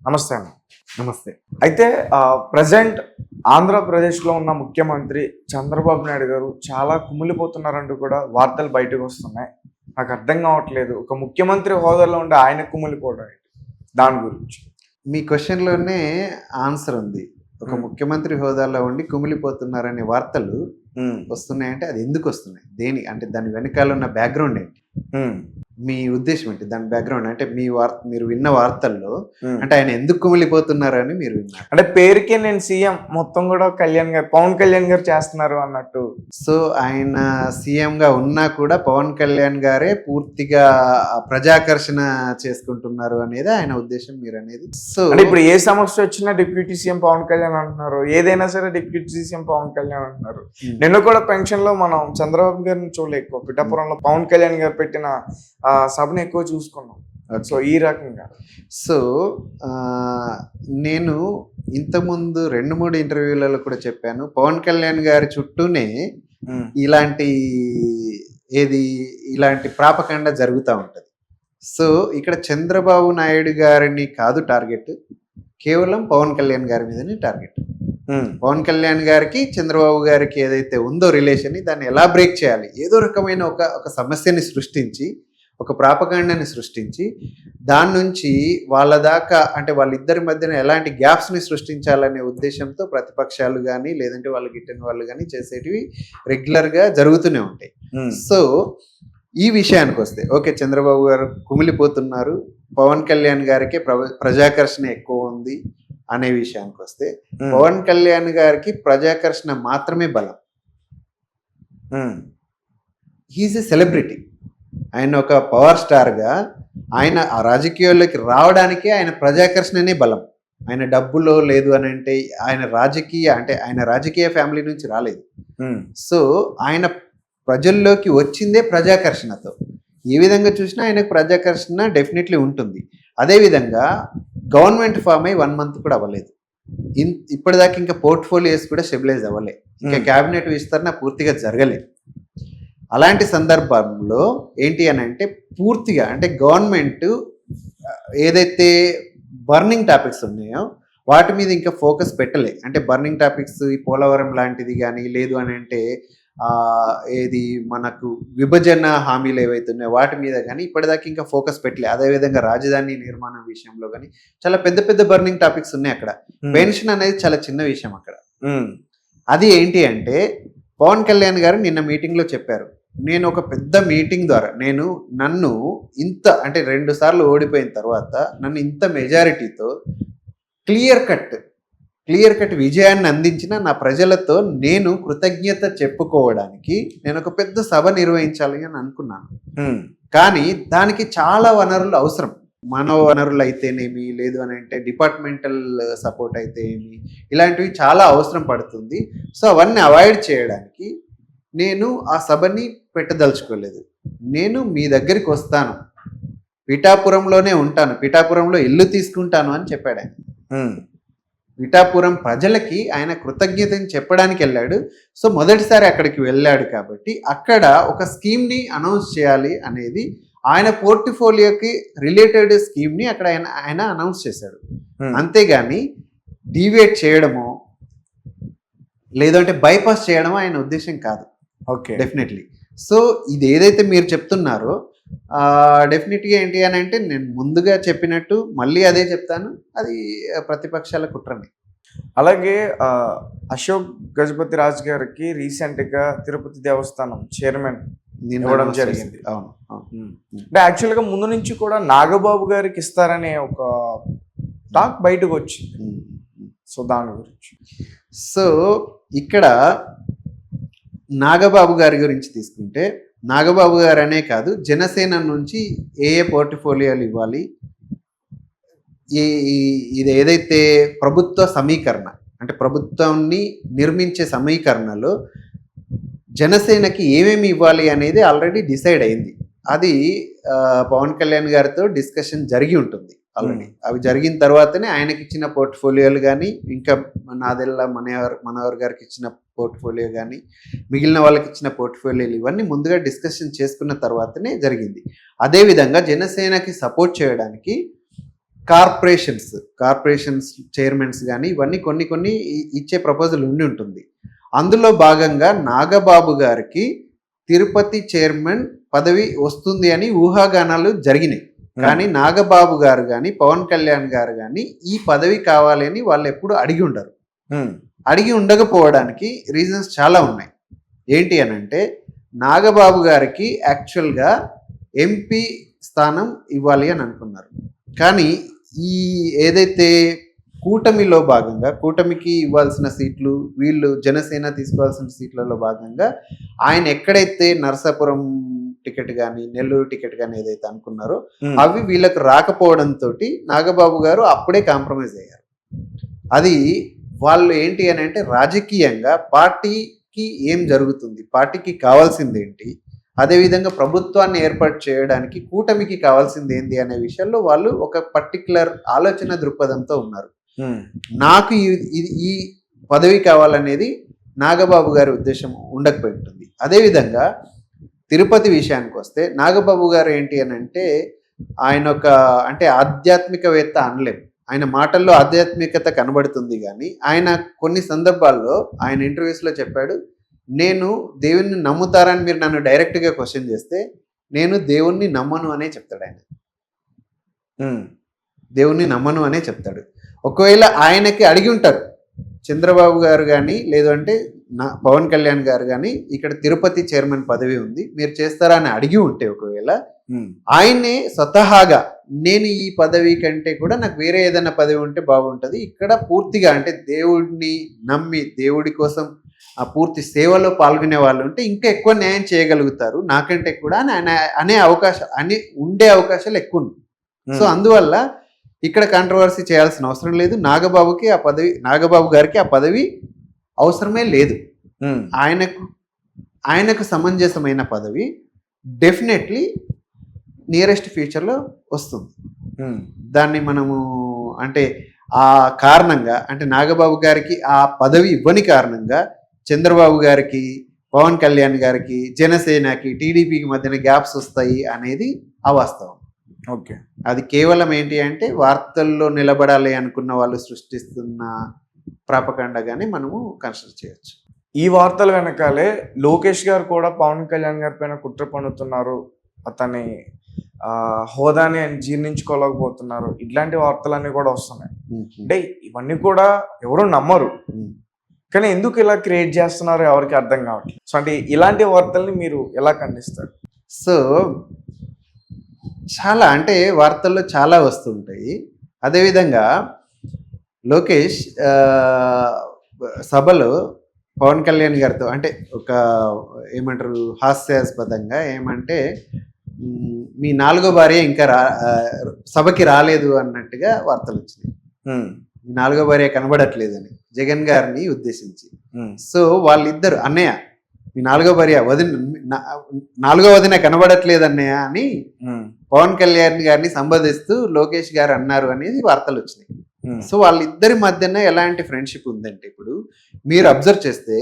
నమస్తే అండి. నమస్తే. అయితే ప్రెజెంట్ ఆంధ్రప్రదేశ్‌లో ఉన్న ముఖ్యమంత్రి చంద్రబాబు నాయుడు గారు చాలా కుమిలిపోతున్నారంటూ కూడా వార్తలు బయటకొస్తున్నాయి. నాకు అర్థం కావట్లేదు. ఒక ముఖ్యమంత్రి హోదాలో ఉండి ఆయన కుమిలిపోవడం ఏంటి? దాని గురించి. మీ క్వెషన్‌లోనే ఆన్సర్ ఉంది. ఒక ముఖ్యమంత్రి హోదాలో ఉండి కుమిలిపోతున్నారనే వార్తలు వస్తున్నాయంటే అది ఎందుకు వస్తున్నాయి? అంటే దాని వెనకాల ఉన్న బ్యాక్‌గ్రౌండ్ ఏంటి? మీ ఉద్దేశం ఏంటి? దాని బ్యాక్‌గ్రౌండ్ అంటే మీరు విన్న వార్తల్లో అంటే ఆయన ఎందుకు కుమిలిపోతున్నారని మీరు విన్నారు? అంటే పేరుకే నేను సీఎం మొత్తం కూడా పవన్ కళ్యాణ్ గారు చేస్తున్నారు అన్నట్టు. సో ఆయన సీఎంగా ఉన్నా కూడా పవన్ కళ్యాణ్ గారే పూర్తిగా ప్రజాకర్షణ చేసుకుంటున్నారు అనేది ఆయన ఉద్దేశం మీరు అనేది. సో అంటే ఇప్పుడు ఏ సమస్య వచ్చినా డిప్యూటీ సీఎం పవన్ కళ్యాణ్ అంటున్నారు, ఏదైనా సరే డిప్యూటీ సీఎం పవన్ కళ్యాణ్ అంటున్నారు. నిన్న కూడా పెన్షన్ లో మనం చంద్రబాబు గారిని చూడలే, ఎక్కువ పిఠాపురంలో పవన్ కళ్యాణ్ గారు పెట్టిన సభను ఎక్కువ చూసుకున్నాం. సో ఈ రకంగా సో నేను ఇంతకుముందు 2-3 ఇంటర్వ్యూలలో కూడా చెప్పాను, పవన్ కళ్యాణ్ గారి చుట్టూనే ఇలాంటి ప్రాపకండ జరుగుతూ ఉంటుంది. సో ఇక్కడ చంద్రబాబు నాయుడు గారిని కాదు టార్గెట్, కేవలం పవన్ కళ్యాణ్ గారి మీదనే టార్గెట్. పవన్ కళ్యాణ్ గారికి చంద్రబాబు గారికి ఏదైతే ఉందో రిలేషన్, దాన్ని ఎలా బ్రేక్ చేయాలి, ఏదో రకమైన ఒక సమస్యని సృష్టించి, ఒక ప్రాపగాండాని సృష్టించి, దాని నుంచి వాళ్ళ దాకా అంటే వాళ్ళిద్దరి మధ్యన ఎలాంటి గ్యాప్స్ని సృష్టించాలనే ఉద్దేశంతో ప్రతిపక్షాలు కానీ లేదంటే వాళ్ళు గిట్టిన వాళ్ళు కానీ చేసేటివి రెగ్యులర్గా జరుగుతూనే ఉంటాయి. సో ఈ విషయానికి వస్తే ఓకే, చంద్రబాబు గారు కుమిలిపోతున్నారు, పవన్ కళ్యాణ్ గారికి ప్రజాకర్షణ ఎక్కువ ఉంది అనే విషయానికి వస్తే, పవన్ కళ్యాణ్ గారికి ప్రజాకర్షణ మాత్రమే బలం. He's a celebrity. ఆయన ఒక పవర్ స్టార్గా ఆయన ఆ రాజకీయాల్లోకి రావడానికే ఆయన ప్రజాకర్షణనే బలం. ఆయన డబ్బులో లేదు అని అంటే ఆయన రాజకీయ ఫ్యామిలీ నుంచి రాలేదు. సో ఆయన ప్రజల్లోకి వచ్చిందే ప్రజాకర్షణతో. ఏ విధంగా చూసినా ఆయనకు ప్రజాకర్షణ డెఫినెట్లీ ఉంటుంది. అదేవిధంగా గవర్నమెంట్ ఫామ్ అయ్యి 1 month కూడా అవ్వలేదు. ఇప్పటిదాకా ఇంకా పోర్ట్ఫోలియోస్ కూడా స్టెబిలైజ్ అవ్వలేదు, ఇంకా క్యాబినెట్ విస్తరణ పూర్తిగా జరగలేదు. అలాంటి సందర్భంలో ఏంటి అని అంటే పూర్తిగా అంటే గవర్నమెంట్ ఏదైతే బర్నింగ్ టాపిక్స్ ఉన్నాయో వాటి మీద ఇంకా ఫోకస్ పెట్టలే. అంటే బర్నింగ్ టాపిక్స్ ఈ పోలవరం లాంటిది కానీ, లేదు అని అంటే ఏది మనకు విభజన హామీలు ఏవైతే ఉన్నాయో వాటి మీద కానీ ఇప్పటిదాకా ఇంకా ఫోకస్ పెట్టలే. అదేవిధంగా రాజధాని నిర్మాణం విషయంలో కానీ చాలా పెద్ద పెద్ద బర్నింగ్ టాపిక్స్ ఉన్నాయి అక్కడ. పెన్షన్ అనేది చాలా చిన్న విషయం అక్కడ. అది ఏంటి అంటే పవన్ కళ్యాణ్ గారు నిన్న మీటింగ్లో చెప్పారు, నేను ఒక పెద్ద మీటింగ్ ద్వారా నన్ను ఇంత అంటే 2 సార్లు ఓడిపోయిన తర్వాత నన్ను ఇంత మెజారిటీతో క్లియర్ కట్ విజయాన్ని అందించిన నా ప్రజలతో నేను కృతజ్ఞత చెప్పుకోవడానికి నేను ఒక పెద్ద సభ నిర్వహించాలి అని అనుకున్నాను. కానీ దానికి చాలా వనరులు అవసరం. మానవ వనరులు అయితేనేమి, లేదు అని అంటే డిపార్ట్మెంటల్ సపోర్ట్ అయితే ఏమి, ఇలాంటివి చాలా అవసరం పడుతుంది. సో అవన్నీ అవాయిడ్ చేయడానికి నేను ఆ సభని పెట్టదలుచుకోలేదు. నేను మీ దగ్గరికి వస్తాను, పిఠాపురంలోనే ఉంటాను, పిఠాపురంలో ఇల్లు తీసుకుంటాను అని చెప్పాడు ఆయన. పిఠాపురం ప్రజలకి ఆయన కృతజ్ఞతని చెప్పడానికి వెళ్ళాడు. సో మొదటిసారి అక్కడికి వెళ్ళాడు కాబట్టి అక్కడ ఒక స్కీమ్ని అనౌన్స్ చేయాలి అనేది, ఆయన పోర్ట్ఫోలియోకి రిలేటెడ్ స్కీమ్ని అక్కడ ఆయన అనౌన్స్ చేశాడు. అంతేగాని డీవియేట్ చేయడమో లేదంటే బైపాస్ చేయడమో ఆయన ఉద్దేశం కాదు. Okay, definitely. సో ఇది ఏదైతే మీరు చెప్తున్నారో డెఫినెట్గా ఏంటి అని అంటే నేను ముందుగా చెప్పినట్టు మళ్ళీ అదే చెప్తాను, అది ప్రతిపక్షాల కుట్రని. అలాగే అశోక్ గజపతి రాజు గారికి రీసెంట్గా తిరుపతి దేవస్థానం చైర్మన్ ఇవ్వడం జరిగింది. అవును. అంటే యాక్చువల్గా ముందు నుంచి కూడా నాగబాబు గారికి ఇస్తారనే ఒక టాక్ బయటకు వచ్చింది. సో దాని గురించి సో ఇక్కడ నాగబాబు గారి గురించి తీసుకుంటే, నాగబాబు గారు అనే కాదు, జనసేన నుంచి ఏ పోర్ట్ఫోలియోలు ఇవ్వాలి, ఇది ఏదైతే ప్రభుత్వ సమీకరణ అంటే ప్రభుత్వాన్ని నిర్మించే సమీకరణలో జనసేనకి ఏమేమి ఇవ్వాలి అనేది ఆల్రెడీ డిసైడ్ అయింది. అది పవన్ కళ్యాణ్ గారితో డిస్కషన్ జరిగి ఉంటుంది ఆల్రెడీ. అవి జరిగిన తర్వాతనే ఆయనకి ఇచ్చిన పోర్ట్ఫోలియోలు కానీ, ఇంకా నాదెల్లా మనోహర్ గారికి ఇచ్చిన పోర్ట్ఫోలియో కానీ, మిగిలిన వాళ్ళకి ఇచ్చిన పోర్ట్ఫోలియోలు ఇవన్నీ ముందుగా డిస్కషన్ చేసుకున్న తర్వాతనే జరిగింది. అదేవిధంగా జనసేనకి సపోర్ట్ చేయడానికి కార్పొరేషన్స్ చైర్మన్స్ కానీ ఇవన్నీ కొన్ని ఇచ్చే ప్రపోజల్ ఉంటుంది. అందులో భాగంగా నాగబాబు గారికి తిరుపతి చైర్మన్ పదవి వస్తుంది అని ఊహాగానాలు జరిగినాయి. కానీ నాగబాబు గారు కానీ పవన్ కళ్యాణ్ గారు కానీ ఈ పదవి కావాలి అని వాళ్ళు ఎప్పుడు అడిగి ఉండరు. అడిగి ఉండకపోవడానికి రీజన్స్ చాలా ఉన్నాయి. ఏంటి అని అంటే, నాగబాబు గారికి యాక్చువల్గా ఎంపీ స్థానం ఇవ్వాలి అని అనుకున్నారు. కానీ ఈ ఏదైతే కూటమిలో భాగంగా కూటమికి ఇవ్వాల్సిన సీట్లు, వీళ్ళు జనసేన తీసుకోవాల్సిన సీట్లలో భాగంగా ఆయన ఎక్కడైతే నరసాపురం టికెట్ కానీ నెల్లూరు టికెట్ కానీ ఏదైతే అనుకున్నారో అవి వీళ్ళకి రాకపోవడంతో నాగబాబు గారు అప్పుడే కాంప్రమైజ్ అయ్యారు. అది వాళ్ళు ఏంటి అని అంటే, రాజకీయంగా పార్టీకి ఏం జరుగుతుంది, పార్టీకి కావాల్సింది ఏంటి, అదేవిధంగా ప్రభుత్వాన్ని ఏర్పాటు చేయడానికి కూటమికి కావాల్సింది ఏంటి అనే విషయంలో వాళ్ళు ఒక పర్టికులర్ ఆలోచన దృక్పథంతో ఉన్నారు. నాకు ఈ పదవి కావాలనేది నాగబాబు గారి ఉద్దేశం ఉండకపోయి ఉంటుంది. అదేవిధంగా తిరుపతి విషయానికి వస్తే నాగబాబు గారు ఏంటి అని అంటే, ఆయన అంటే ఆధ్యాత్మికవేత్త అనలేం. ఆయన మాటల్లో ఆధ్యాత్మికత కనబడుతుంది. కానీ ఆయన కొన్ని సందర్భాల్లో ఆయన ఇంటర్వ్యూస్లో చెప్పాడు, నేను దేవుణ్ణి నమ్ముతారని మీరు నన్ను డైరెక్ట్గా క్వశ్చన్ చేస్తే నేను దేవుణ్ణి నమ్మను అనే చెప్తాడు. ఆయన దేవుణ్ణి నమ్మను అనే చెప్తాడు. ఒకవేళ ఆయనకి అడిగి ఉంటారు చంద్రబాబు గారు కానీ లేదు అంటే పవన్ కళ్యాణ్ గారు కానీ, ఇక్కడ తిరుపతి చైర్మన్ పదవి ఉంది, మీరు చేస్తారా అని అడిగి ఉంటే ఒకవేళ ఆయనే స్వతహాగా నేను ఈ పదవి కంటే కూడా నాకు వేరే ఏదైనా పదవి ఉంటే బాగుంటుంది, ఇక్కడ పూర్తిగా అంటే దేవుడిని నమ్మి దేవుడి కోసం ఆ పూర్తి సేవలో పాల్గొనే వాళ్ళు ఉంటే ఇంకా ఎక్కువ న్యాయం చేయగలుగుతారు నాకంటే కూడా అనే ఉండే అవకాశాలు ఎక్కువ ఉన్నాయి. సో అందువల్ల ఇక్కడ కాంట్రవర్సీ చేయాల్సిన అవసరం లేదు. నాగబాబు గారికి ఆ పదవి అవసరమే లేదు. ఆయనకు సమంజసమైన పదవి డెఫినెట్లీ నియరెస్ట్ ఫ్యూచర్లో వస్తుంది. దాన్ని మనము అంటే ఆ కారణంగా అంటే నాగబాబు గారికి ఆ పదవి ఇవ్వని కారణంగా చంద్రబాబు గారికి, పవన్ కళ్యాణ్ గారికి, జనసేనకి, టీడీపీకి మధ్యన గ్యాప్స్ వస్తాయి అనేది అవాస్తవం. ఓకే, అది కేవలం ఏంటి అంటే వార్తల్లో నిలబడాలి అనుకున్న వాళ్ళు సృష్టిస్తున్న ప్రాపకాండగానే మనము కన్సిడర్ చేయొచ్చు. ఈ వార్తల వెనకాలే లోకేష్ గారు కూడా పవన్ కళ్యాణ్ గారి పైన కుట్ర పన్నుతున్నారు, అతని హోదాని జీర్ణించుకోలేకపోతున్నారు, ఇట్లాంటి వార్తలన్నీ కూడా వస్తున్నాయి. అంటే ఇవన్నీ కూడా ఎవరు నమ్మరు, కానీ ఎందుకు ఇలా క్రియేట్ చేస్తున్నారో ఎవరికి అర్థం కావట్లేదు. సో అంటే ఇలాంటి వార్తల్ని మీరు ఎలా ఖండిస్తారు? సో చాలా అంటే వార్తల్లో చాలా వస్తుంటాయి. అదేవిధంగా లోకేష్ సభలో పవన్ కళ్యాణ్ గారితో అంటే ఏమంటారు హాస్యాస్పదంగా ఏమంటే, మీ 4వ భార్య ఇంకా సభకి రాలేదు అన్నట్టుగా వార్తలు వచ్చినాయి. మీ 4వ భార్య కనబడట్లేదని జగన్ గారిని ఉద్దేశించి. సో వాళ్ళిద్దరు అన్నయ్య మీ 4వ భార్య నాలుగో వదిన కనబడట్లేదు అన్నయ్య అని పవన్ కళ్యాణ్ గారిని సంబోధిస్తూ లోకేష్ గారు అన్నారు అనేది వార్తలు వచ్చినాయి. సో వాళ్ళిద్దరి మధ్యన ఎలాంటి ఫ్రెండ్షిప్ ఉందంటే, ఇప్పుడు మీరు అబ్జర్వ్ చేస్తే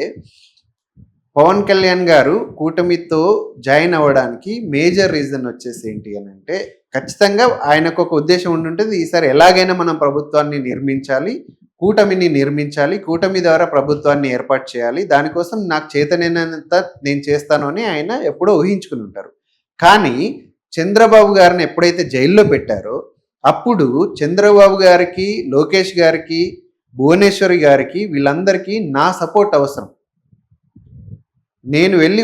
పవన్ కళ్యాణ్ గారు కూటమితో జాయిన్ అవ్వడానికి మేజర్ రీజన్ వచ్చేసి ఏంటి అని అంటే, ఖచ్చితంగా ఆయనకు ఒక ఉద్దేశం ఉండుంటుంది, ఈసారి ఎలాగైనా మనం ప్రభుత్వాన్ని నిర్మించాలి, కూటమిని నిర్మించాలి, కూటమి ద్వారా ప్రభుత్వాన్ని ఏర్పాటు చేయాలి, దానికోసం నాకు చేతనైనంత నేను చేస్తాను అని ఆయన ఎప్పుడో ఊహించుకుని ఉంటారు. కానీ చంద్రబాబు గారిని ఎప్పుడైతే జైల్లో పెట్టారో అప్పుడు చంద్రబాబు గారికి, లోకేష్ గారికి, భువనేశ్వరి గారికి వీళ్ళందరికీ నా సపోర్ట్ అవసరం. నేను వెళ్ళి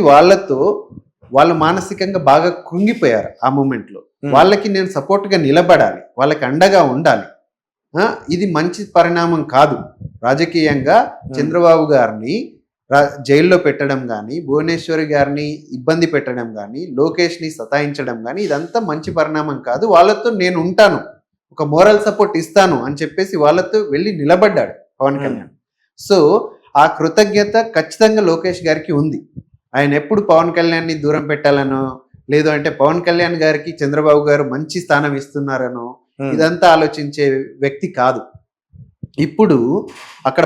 వాళ్ళు మానసికంగా బాగా కృంగిపోయారు ఆ మూమెంట్లో. వాళ్ళకి నేను సపోర్ట్గా నిలబడాలి, వాళ్ళకి అండగా ఉండాలి. ఇది మంచి పరిణామం కాదు. రాజకీయంగా చంద్రబాబు గారిని జైల్లో పెట్టడం కానీ, భువనేశ్వరి గారిని ఇబ్బంది పెట్టడం కానీ, లోకేష్ని సతాయించడం కానీ ఇదంతా మంచి పరిణామం కాదు. వాళ్ళతో నేను ఉంటాను, ఒక మోరల్ సపోర్ట్ ఇస్తాను అని చెప్పేసి వాళ్ళతో వెళ్ళి నిలబడ్డాడు పవన్ కళ్యాణ్. సో ఆ కృతజ్ఞత ఖచ్చితంగా లోకేష్ గారికి ఉంది. ఆయన ఎప్పుడు పవన్ కళ్యాణ్ని దూరం పెట్టాలనో, లేదు అంటే పవన్ కళ్యాణ్ గారికి చంద్రబాబు గారు మంచి స్థానం ఇస్తున్నారనో ఇదంతా ఆలోచించే వ్యక్తి కాదు. ఇప్పుడు అక్కడ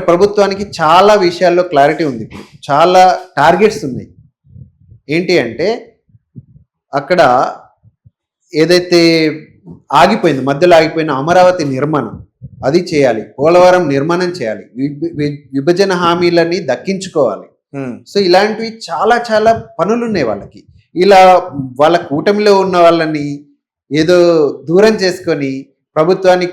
ప్రభుత్వానికి చాలా విషయాల్లో క్లారిటీ ఉంది. ఇప్పుడు చాలా టార్గెట్స్ ఉన్నాయి. ఏంటి అంటే, అక్కడ ఏదైతే ఆగిపోయింది, మధ్యలో ఆగిపోయిన అమరావతి నిర్మాణం, అది చేయాలి. పోలవరం నిర్మాణం చేయాలి. విభజన హామీలని దక్కించుకోవాలి. సో ఇలాంటివి చాలా చాలా పనులు ఉన్నాయి వాళ్ళకి. ఇలా వాళ్ళ కూటమిలో ఉన్న వాళ్ళని ఏదో దూరం చేసుకొని ప్రభుత్వాన్ని